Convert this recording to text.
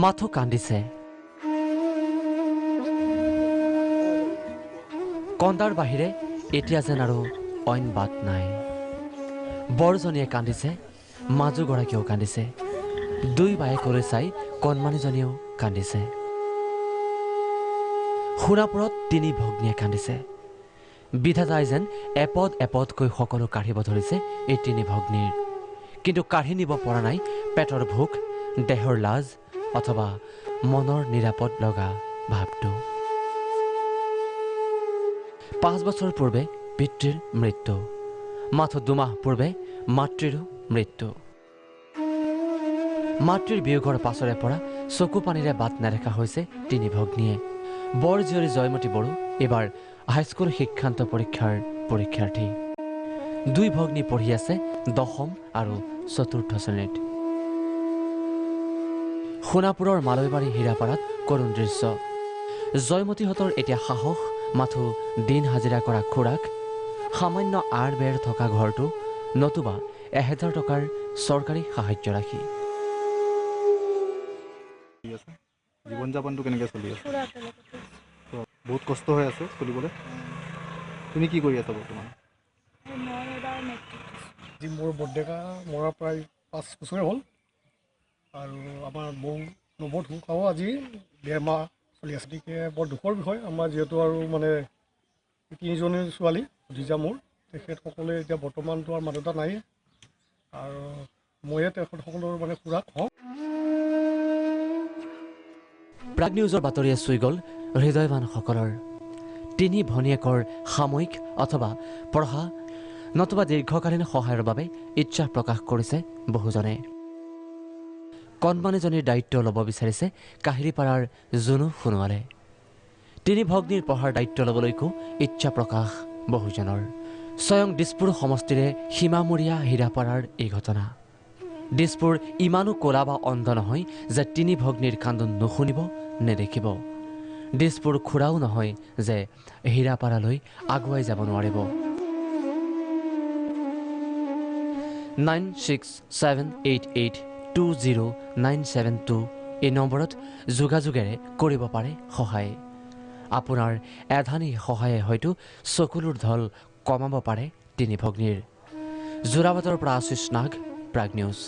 মাথো কান্দিছে কন্দাৰ বাহিৰে এতিয়া যেন আৰু অইন বাট নাই বৰজনীয়ে কান্দিছে মাজুগৰাকীয়েও কান্দিছে দুই বায়েকলৈ চাই কণমানিজনীয়েও কান্দিছে সোণাপুৰত তিনি ভগ্নীয়ে কান্দিছে বিধাতাই যেন এপদ এপদকৈ সকলো কাঢ়িব ধৰিছে এই তিনি ভগ্নীৰ কিন্তু কাঢ়ি নিব পৰা নাই পেটৰ ভোক দেহৰ লাজ অথবা মনৰ নিৰাপদ লগা ভাৱটো 5 বছৰ পূৰ্বে পিতৃৰ মৃত্যু মাথো 2 মাহ পূৰ্বে মাতৃৰো মৃত্যু মাতৃৰ বিয়োগৰ পাছৰে পৰা চকু পানীৰে বাট নেদেখা হৈছে তিনি ভগ্নীয়ে বৰ জীয়ৰী জয়মতী বড়ো এবাৰ হাইস্কুল শিক্ষান্ত পৰীক্ষাৰ পৰীক্ষাৰ্থী দুই ভগ্নী পঢ়ি আছে 10ম আৰু 4ৰ্থ শ্ৰেণীত সোণাপুৰৰ মালৈবাৰী হীৰাপাৰাত কৰুণ দৃশ্য জয়মতীহঁতৰ এতিয়া সাহস মাথো দিন হাজিৰা কৰা খুৰাক সামান্য আৰ বেৰ থকা ঘৰটো নতুবা 1000 টকাৰ চৰকাৰী সাহায্য ৰাখি জীৱন যাপনটো কেনেকৈ চলি আছে বহুত কষ্ট হৈ আছে চলিবলৈ তুমি কি কৰি আছা বৰ্তমান যি মোৰ বৰডেকা মৰা প্ৰায় 5 বছৰে হ'ল আৰু আমাৰ বৌ নৱধূকাও আজি 1.5 মাহ চলি আছে গতিকে বৰ দুখৰ বিষয় আমাৰ যিহেতু আৰু মানে 3জনী ছোৱালী ভতিজা মোৰ তেখেতসকলে এতিয়া বৰ্তমানতো আৰু মা দেউতা নাই আৰু ময়ে তেখেতসকলৰ মানে খুৰাক হওঁ প্ৰাগ নিউজৰ বাতৰিয়ে চুই গ'ল হৃদয়ৱানসকলৰ তিনি ভনীয়েকৰ সাময়িক অথবা পঢ়া নতুবা দীৰ্ঘকালীন সহায়ৰ বাবে ইচ্ছা প্ৰকাশ কৰিছে বহুজনে কণমানিজনীৰ দায়িত্ব ল'ব বিচাৰিছে কাহিৰীপাৰাৰ জুনু সোণোৱালে তিনি ভগ্নীৰ পঢ়াৰ দায়িত্ব ল'বলৈকো ইচ্ছা প্ৰকাশ বহুজনৰ স্বয়ং দিছপুৰ সমষ্টিৰে সীমামূৰীয়া হীৰাপাৰাৰ এই ঘটনা দিছপুৰ ইমানো ক'লা বা অন্ধ নহয় যে তিনি ভগ্নীৰ কান্দোন নুশুনিব নেদেখিব দিছপুৰ খুৰাও নহয় যে হীৰাপাৰালৈ আগুৱাই যাব নোৱাৰিব 9678820972 এই নম্বৰত যোগাযোগেৰে কৰিব পাৰে সহায় আপোনাৰ এধানি সহায়ে হয়তো চকুলোৰ ঢল কমাব পাৰে তিনি ভগ্নীৰ যোৰাবাটৰ পৰা আশিষ নাগ প্ৰাগ নিউজ